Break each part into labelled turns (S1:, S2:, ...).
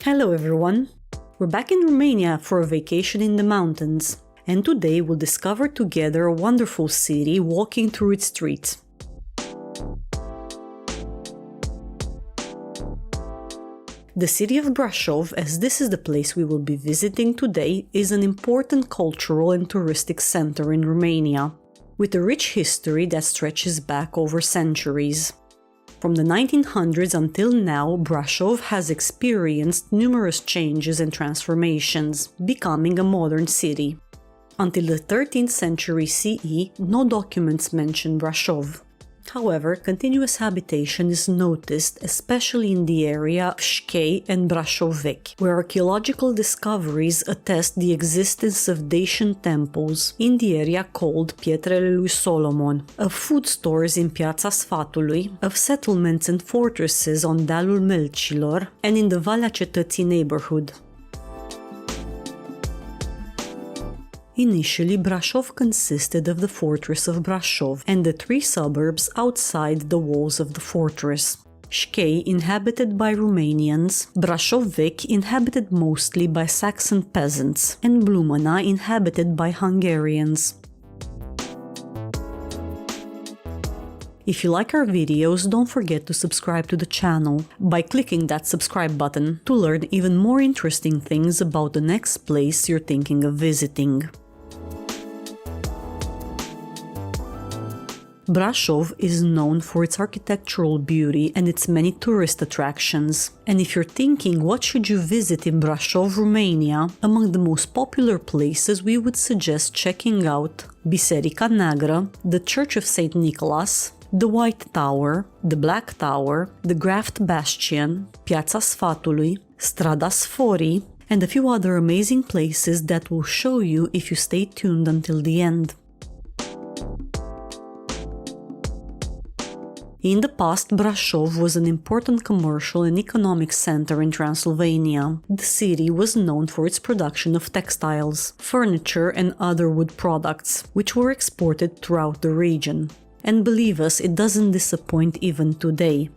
S1: Hello everyone! We're back in Romania for a vacation in the mountains, and today we'll discover together a wonderful city walking through its streets. The city of Brașov, as this is the place we will be visiting today, is an important cultural and touristic center in Romania, with a rich history that stretches back over centuries. From the 1900s until now, Brașov has experienced numerous changes and transformations, becoming a modern city. Until the 13th century CE, no documents mention Brașov. However, continuous habitation is noticed, especially in the area of Șchei and Brașov Vechi, where archaeological discoveries attest the existence of Dacian temples in the area called Pietrele lui Solomon, of food stores in Piața Sfatului, of settlements and fortresses on Dealul Melcilor and in the Valea Cetății neighborhood. Initially, Brașov consisted of the fortress of Brașov and the three suburbs outside the walls of the fortress. Șchei, inhabited by Romanians, Brașov Vechi, inhabited mostly by Saxon peasants, and Blumana, inhabited by Hungarians. If you like our videos, don't forget to subscribe to the channel by clicking that subscribe button to learn even more interesting things about the next place you're thinking of visiting. Brașov is known for its architectural beauty and its many tourist attractions. And if you're thinking what should you visit in Brașov, Romania, among the most popular places we would suggest checking out Biserica Neagră, the Church of St. Nicholas, the White Tower, the Black Tower, the Graft Bastion, Piața Sfatului, Strada Sforii, and a few other amazing places that will show you if you stay tuned until the end. In the past, Brașov was an important commercial and economic center in Transylvania. The city was known for its production of textiles, furniture and other wood products, which were exported throughout the region. And believe us, it doesn't disappoint even today.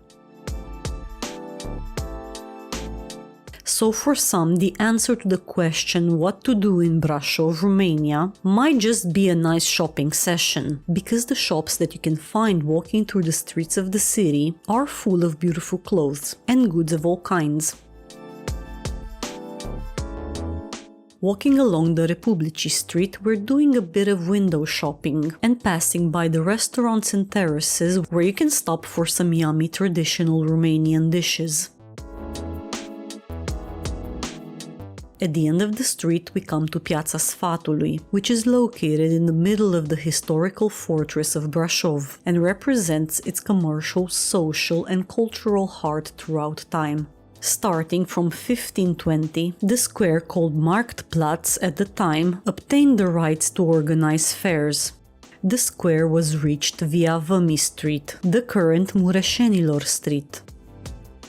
S1: So for some, the answer to the question what to do in Brașov, Romania, might just be a nice shopping session, because the shops that you can find walking through the streets of the city are full of beautiful clothes and goods of all kinds. Walking along the Republici Street, we're doing a bit of window shopping and passing by the restaurants and terraces where you can stop for some yummy traditional Romanian dishes. At the end of the street, we come to Piața Sfatului, which is located in the middle of the historical fortress of Brașov and represents its commercial, social, and cultural heart throughout time. Starting from 1520, the square called Marktplatz at the time obtained the rights to organize fairs. The square was reached via Vămi Street, the current Mureșenilor Street.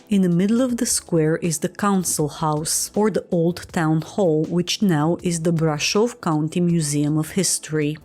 S1: In the middle of the square is the Council House, or the Old Town Hall, which now is the Brașov County Museum of History.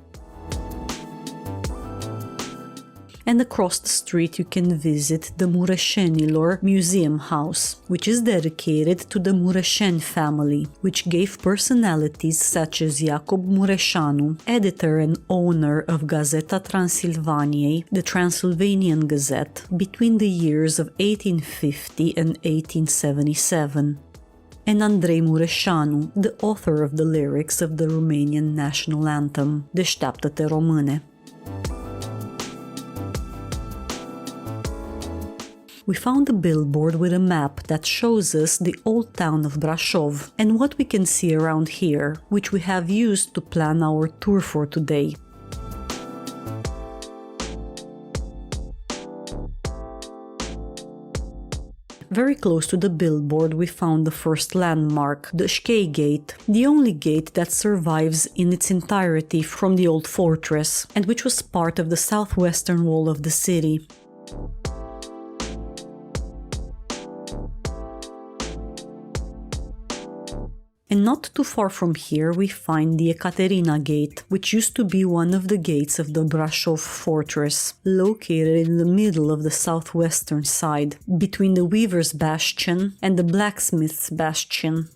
S1: And across the street you can visit the Mureșenilor Museum House, which is dedicated to the Mureșeni family, which gave personalities such as Iacob Mureșanu, editor and owner of Gazeta Transilvaniei, the Transylvanian Gazette, between the years of 1850 and 1877. And Andrei Mureșanu, the author of the lyrics of the Romanian national anthem, Deșteaptă-te române. We found a billboard with a map that shows us the old town of Brașov and what we can see around here, which we have used to plan our tour for today. Very close to the billboard we found the first landmark, the Șchei Gate, the only gate that survives in its entirety from the old fortress, and which was part of the southwestern wall of the city. And not too far from here we find the Ecaterina Gate, which used to be one of the gates of the Brașov fortress, located in the middle of the southwestern side, between the Weaver's Bastion and the Blacksmith's Bastion.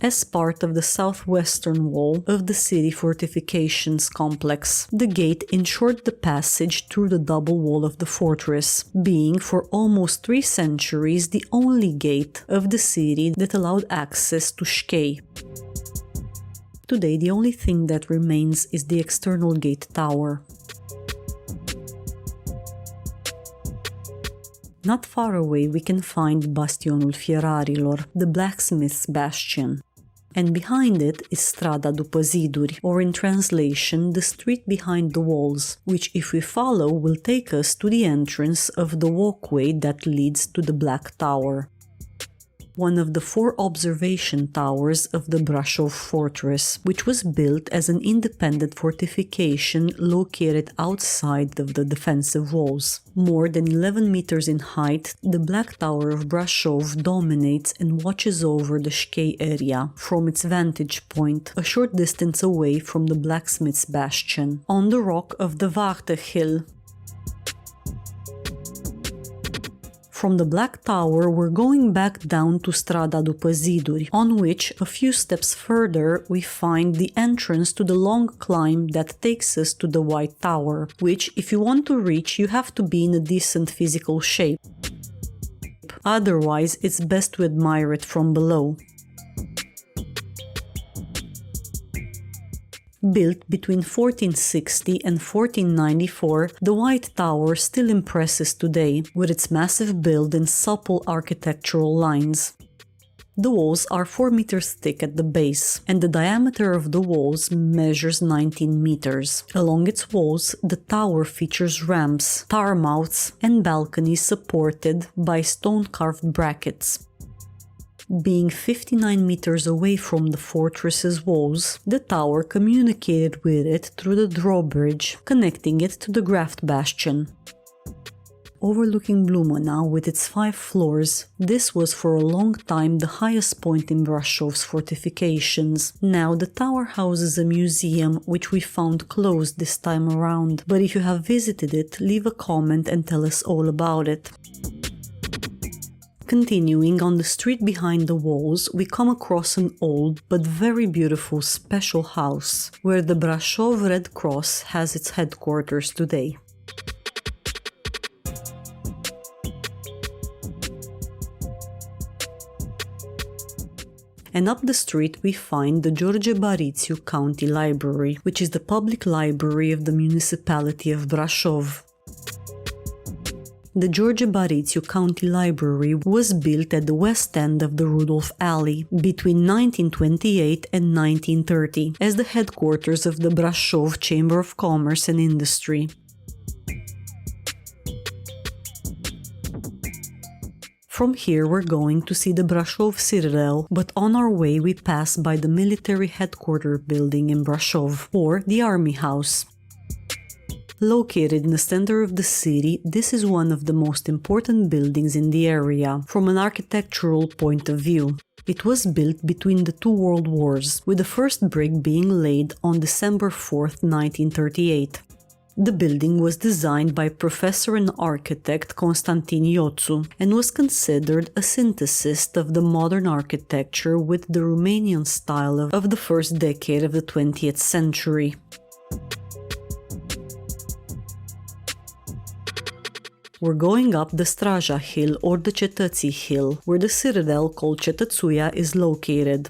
S1: As part of the southwestern wall of the city fortifications complex, the gate ensured the passage through the double wall of the fortress, being for almost 3 centuries the only gate of the city that allowed access to Șchei. Today, the only thing that remains is the external gate tower. Not far away we can find Bastionul Funarilor, the blacksmith's bastion. And behind it is Strada după ziduri, or in translation, the street behind the walls, which if we follow will take us to the entrance of the walkway that leads to the Black Tower, one of the 4 observation towers of the Brașov fortress, which was built as an independent fortification located outside of the defensive walls. More than 11 meters in height, the Black Tower of Brașov dominates and watches over the Șchei area from its vantage point, a short distance away from the Blacksmith's Bastion, on the rock of the Hill. From the Black Tower, we're going back down to Strada după ziduri, on which, a few steps further, we find the entrance to the long climb that takes us to the White Tower, which, if you want to reach, you have to be in a decent physical shape. Otherwise, it's best to admire it from below. Built between 1460 and 1494, the White Tower still impresses today, with its massive build and supple architectural lines. The walls are 4 meters thick at the base, and the diameter of the walls measures 19 meters. Along its walls, the tower features ramps, tower mouths, and balconies supported by stone-carved brackets. Being 59 meters away from the fortress's walls, the tower communicated with it through the drawbridge, connecting it to the Graft Bastion. Overlooking Blumena with its 5 floors, this was for a long time the highest point in Brașov's fortifications. Now the tower houses a museum which we found closed this time around, but if you have visited it, leave a comment and tell us all about it. Continuing on the street behind the walls, we come across an old but very beautiful special house, where the Brașov Red Cross has its headquarters today. And up the street we find the George Barițiu County Library, which is the public library of the municipality of Brașov. The George Barițiu County Library was built at the west end of the Rudolph Alley between 1928 and 1930 as the headquarters of the Brașov Chamber of Commerce and Industry. From here we're going to see the Brașov Citadel, but on our way we pass by the military headquarters building in Brașov, or the Army House. Located in the center of the city, this is one of the most important buildings in the area, from an architectural point of view. It was built between the 2 world wars, with the first brick being laid on December 4, 1938. The building was designed by professor and architect Constantin Ioțu and was considered a synthesis of the modern architecture with the Romanian style of the first decade of the 20th century. We're going up the Strada Hill or the Cetății Hill, where the citadel called Cetățuia is located.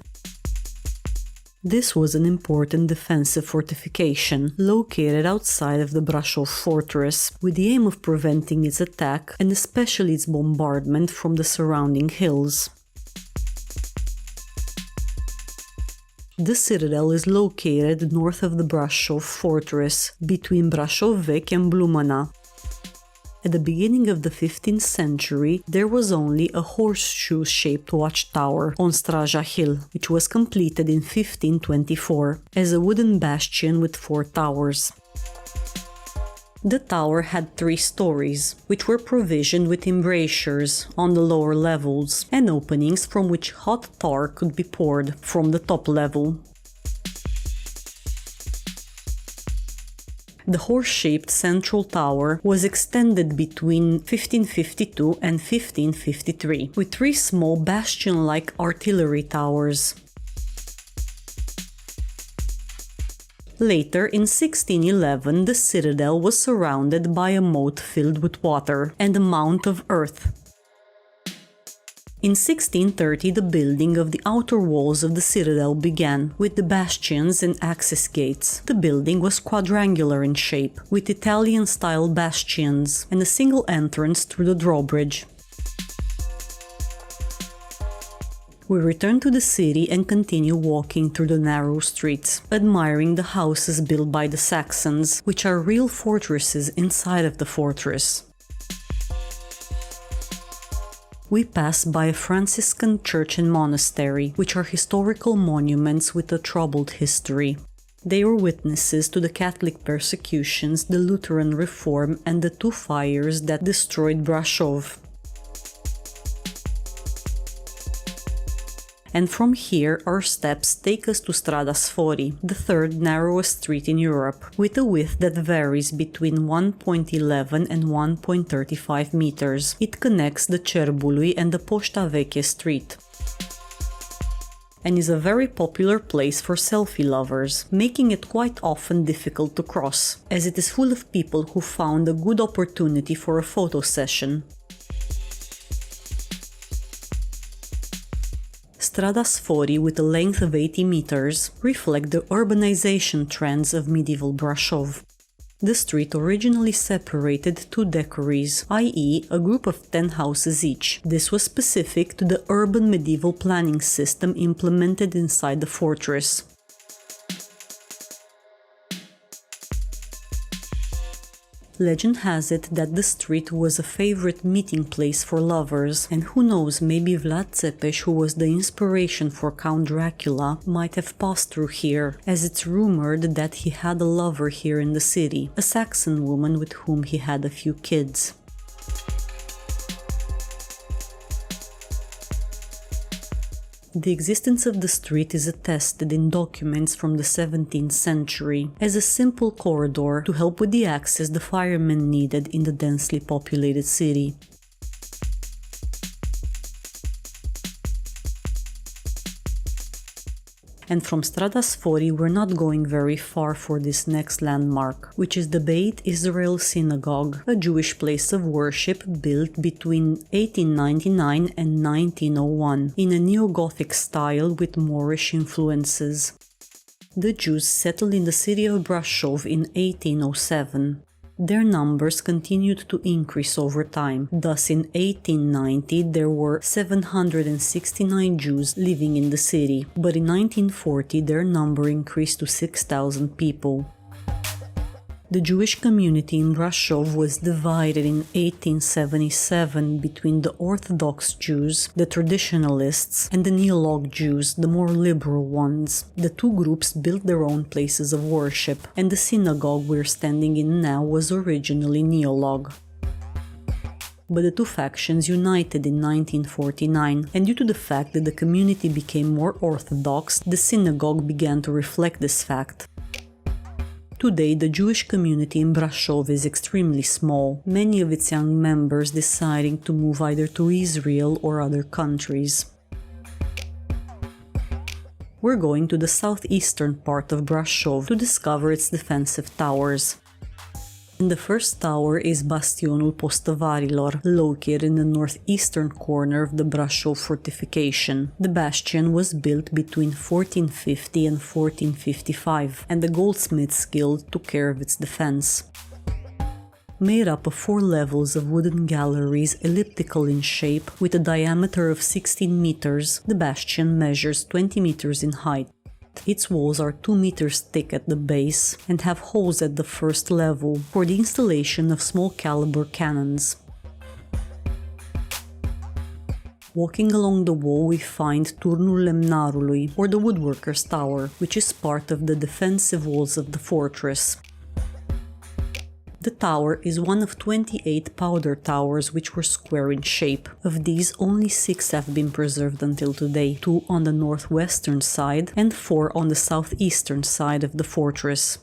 S1: This was an important defensive fortification located outside of the Brașov fortress, with the aim of preventing its attack and especially its bombardment from the surrounding hills. The citadel is located north of the Brașov fortress, between Brașov Vechi and Blumena. At the beginning of the 15th century, there was only a horseshoe-shaped watchtower on Strada Hill, which was completed in 1524 as a wooden bastion with 4 towers. The tower had 3 stories, which were provisioned with embrasures on the lower levels and openings from which hot tar could be poured from the top level. The horse-shaped central tower was extended between 1552 and 1553, with 3 small bastion-like artillery towers. Later, in 1611, the citadel was surrounded by a moat filled with water and a mount of earth. In 1630, the building of the outer walls of the citadel began, with the bastions and access gates. The building was quadrangular in shape, with Italian-style bastions and a single entrance through the drawbridge. We return to the city and continue walking through the narrow streets, admiring the houses built by the Saxons, which are real fortresses inside of the fortress. We pass by a Franciscan Church and monastery, which are historical monuments with a troubled history. They were witnesses to the Catholic persecutions, the Lutheran Reform, and the 2 fires that destroyed Brașov. And from here, our steps take us to Strada Sforii, the 3rd narrowest street in Europe, with a width that varies between 1.11 and 1.35 meters. It connects the Cerbului and the Poșta Veche street, and is a very popular place for selfie lovers, making it quite often difficult to cross, as it is full of people who found a good opportunity for a photo session. Strada Sforii, with a length of 80 meters, reflect the urbanization trends of medieval Brașov. The street originally separated 2 decuries, i.e. a group of 10 houses each. This was specific to the urban medieval planning system implemented inside the fortress. Legend has it that the street was a favorite meeting place for lovers, and who knows, maybe Vlad Țepeș, who was the inspiration for Count Dracula, might have passed through here, as it's rumored that he had a lover here in the city, a Saxon woman with whom he had a few kids. The existence of the street is attested in documents from the 17th century as a simple corridor to help with the access the firemen needed in the densely populated city. And from Strada Sforii we're not going very far for this next landmark, which is the Beit Israel Synagogue, a Jewish place of worship built between 1899 and 1901 in a neo-Gothic style with Moorish influences. The Jews settled in the city of Brașov in 1807. Their numbers continued to increase over time. Thus, in 1890, there were 769 Jews living in the city, but in 1940 their number increased to 6,000 people. The Jewish community in Brașov was divided in 1877 between the Orthodox Jews, the Traditionalists, and the Neolog Jews, the more liberal ones. The 2 groups built their own places of worship, and the synagogue we're standing in now was originally Neolog. But the 2 factions united in 1949, and due to the fact that the community became more Orthodox, the synagogue began to reflect this fact. Today, the Jewish community in Brașov is extremely small, many of its young members deciding to move either to Israel or other countries. We're going to the southeastern part of Brașov to discover its defensive towers. And the first tower is Bastionul Postăvarilor, located in the northeastern corner of the Brașov fortification. The bastion was built between 1450 and 1455, and the goldsmiths guild took care of its defense. Made up of 4 levels of wooden galleries elliptical in shape with a diameter of 16 meters, the bastion measures 20 meters in height. Its walls are 2 meters thick at the base and have holes at the first level for the installation of small caliber cannons. Walking along the wall we find Turnul Lemnarului, or the Woodworker's Tower, which is part of the defensive walls of the fortress. The tower is one of 28 powder towers which were square in shape. Of these, only 6 have been preserved until today, 2 on the northwestern side and 4 on the southeastern side of the fortress.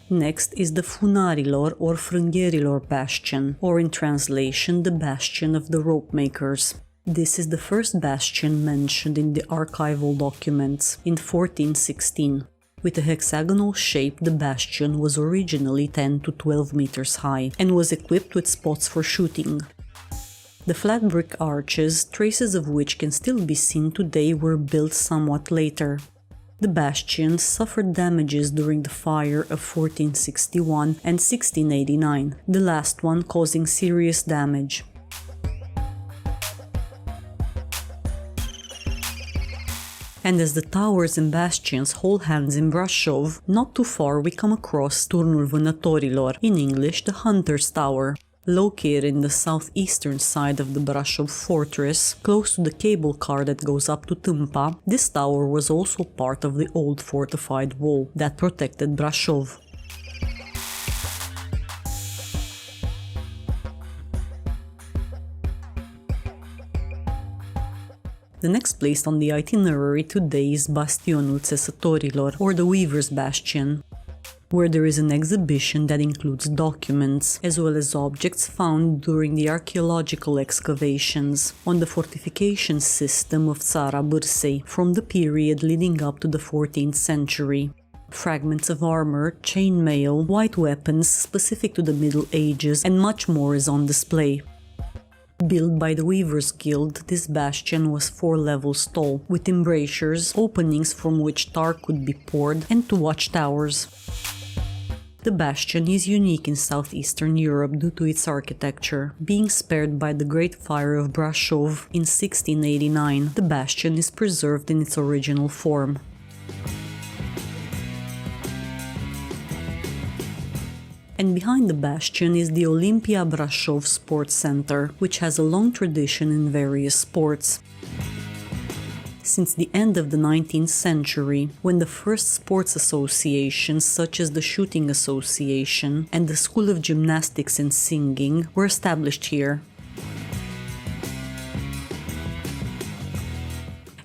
S1: Next is the Funarilor or Franciscan Bastion, or in translation, the Bastion of the Rope Makers. This is the first bastion mentioned in the archival documents, in 1416. With a hexagonal shape, the bastion was originally 10 to 12 meters high and was equipped with spots for shooting. The flat brick arches, traces of which can still be seen today, were built somewhat later. The bastions suffered damages during the fire of 1461 and 1689, the last one causing serious damage. And as the towers and bastions hold hands in Brașov, not too far we come across Turnul Vânătorilor, in English the Hunter's Tower. Located in the southeastern side of the Brașov fortress, close to the cable car that goes up to Tâmpa, this tower was also part of the old fortified wall that protected Brașov. The next place on the itinerary today is Bastionul Cetățuilor, or the Weaver's Bastion, where there is an exhibition that includes documents, as well as objects found during the archaeological excavations on the fortification system of Țara Bârsei from the period leading up to the 14th century. Fragments of armor, chainmail, white weapons specific to the Middle Ages, and much more is on display. Built by the Weavers Guild, this bastion was 4 levels tall, with embrasures, openings from which tar could be poured, and 2 watchtowers. The bastion is unique in southeastern Europe due to its architecture. Being spared by the Great Fire of Brașov in 1689, the bastion is preserved in its original form. And behind the bastion is the Olimpia Brașov Sports Center, which has a long tradition in various sports. Since the end of the 19th century, when the first sports associations such as the Shooting Association and the School of Gymnastics and Singing were established here.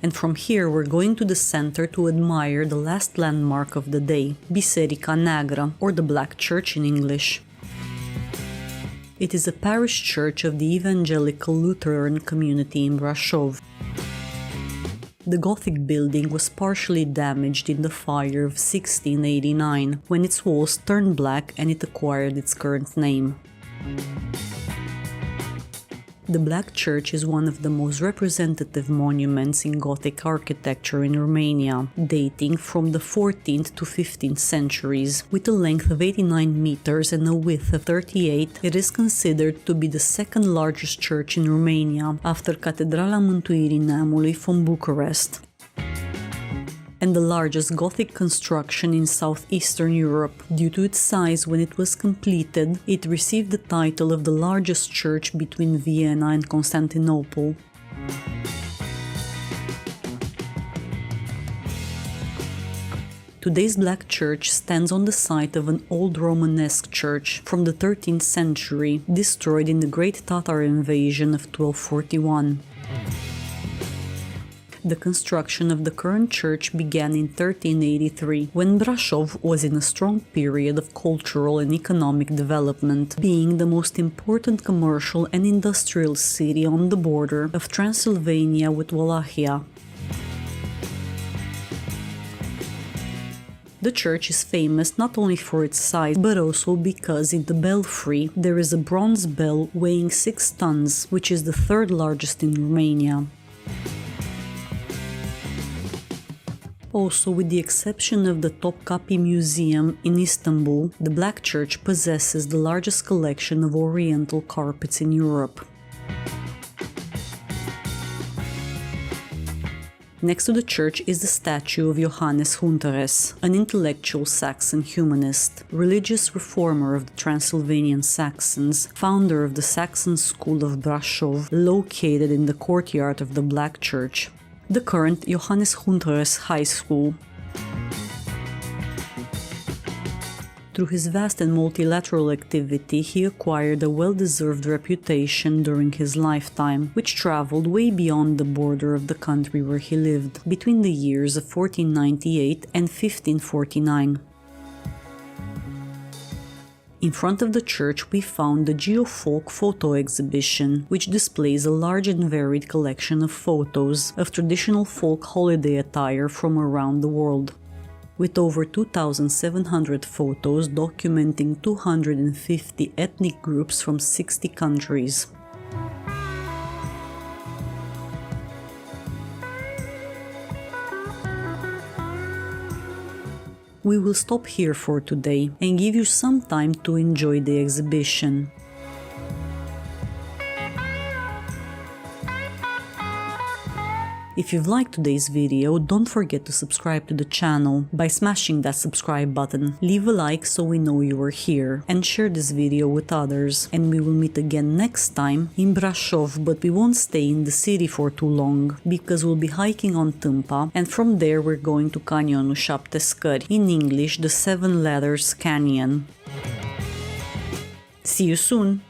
S1: And from here we're going to the center to admire the last landmark of the day, Biserica Neagră, or the Black Church in English. It is a parish church of the Evangelical Lutheran community in Brașov. The Gothic building was partially damaged in the fire of 1689, when its walls turned black and it acquired its current name. The Black Church is one of the most representative monuments in Gothic architecture in Romania, dating from the 14th to 15th centuries. With a length of 89 meters and a width of 38, it is considered to be the second largest church in Romania, after Catedrala Mântuirii Neamului from Bucharest, and the largest Gothic construction in southeastern Europe. Due to its size when it was completed, it received the title of the largest church between Vienna and Constantinople. Today's Black Church stands on the site of an old Romanesque church from the 13th century, destroyed in the Great Tatar invasion of 1241. The construction of the current church began in 1383, when Brașov was in a strong period of cultural and economic development, being the most important commercial and industrial city on the border of Transylvania with Wallachia. The church is famous not only for its size, but also because in the belfry there is a bronze bell weighing 6 tons, which is the 3rd largest in Romania. Also, with the exception of the Topkapi Museum in Istanbul, the Black Church possesses the largest collection of oriental carpets in Europe. Next to the church is the statue of Johannes Honterus, an intellectual Saxon humanist, religious reformer of the Transylvanian Saxons, founder of the Saxon School of Brașov, located in the courtyard of the Black Church, the current Johannes Honterus High School. Through his vast and multilateral activity, he acquired a well-deserved reputation during his lifetime, which traveled way beyond the border of the country where he lived, between the years of 1498 and 1549. In front of the church we found the Geofolk photo exhibition, which displays a large and varied collection of photos of traditional folk holiday attire from around the world. With over 2,700 photos documenting 250 ethnic groups from 60 countries. We will stop here for today and give you some time to enjoy the exhibition. If you've liked today's video, don't forget to subscribe to the channel by smashing that subscribe button. Leave a like so we know you are here, and share this video with others. And we will meet again next time in Brașov, but we won't stay in the city for too long, because we'll be hiking on Tâmpa, and from there we're going to Canionul 7 Scări, in English the 7 Ladders Canyon. See you soon!